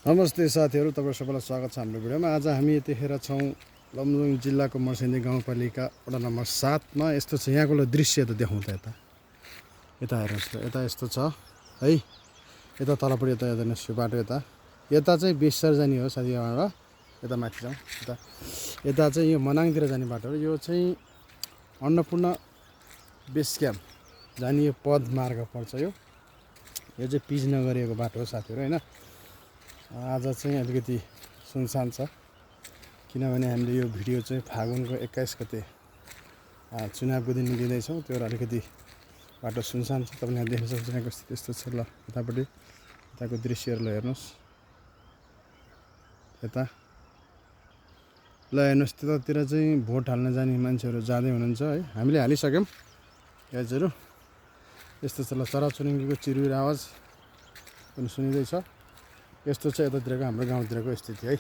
नमस्ते साथीहरू, तपाईँ सबैलाई स्वागत छ हाम्रो भिडियोमा। आज हामी यतिखेर छौँ लमजुङ जिल्लाको मर्सिन्दी गाउँपालिका वडा नम्बर 7 मा। यस्तो छ यहाँको दृश्य त देखाउँ त यता हेर्नुहोस् त, यता यस्तो छ है। यता तलपट्टि यता हेर्नुहोस् यो बाटो, यता चाहिँ बेसर जाने हो साथी। यहाँबाट यता माथि जाउँ, यता चाहिँ यो मनाङतिर जाने बाटो हो। यो चाहिँ अन्नपूर्ण बेस क्याम्प जाने यो पद मार्ग पर्छ। यो चाहिँ पिच नगरिएको बाटो हो साथीहरू होइन। आज चाहिँ अलिकति सुनसान छ, किनभने हामीले यो भिडियो चाहिँ फागुनको 21 गते चुनावको दिन दिँदैछौँ। त्यो अलिकति बाटो सुनसान छ। तपाईँले यहाँ देख्न सक्नुहुन्छ यहाँको स्थिति यस्तो छ। ल यतापट्टि यताको दृश्यहरू हेर्नुहोस्, यता ल हेर्नुहोस्। त्यतातिर चाहिँ भोट हाल्न जाने मान्छेहरू जाँदै हुनुहुन्छ है। हामीले हालिसक्यौँ गाइजहरू। यस्तो छ ल, चराचुरुङ्गीको चिरुर आवाज पनि सुनिँदैछ। यस्तो छ यतातिरको हाम्रो गाउँतिरको स्थिति है।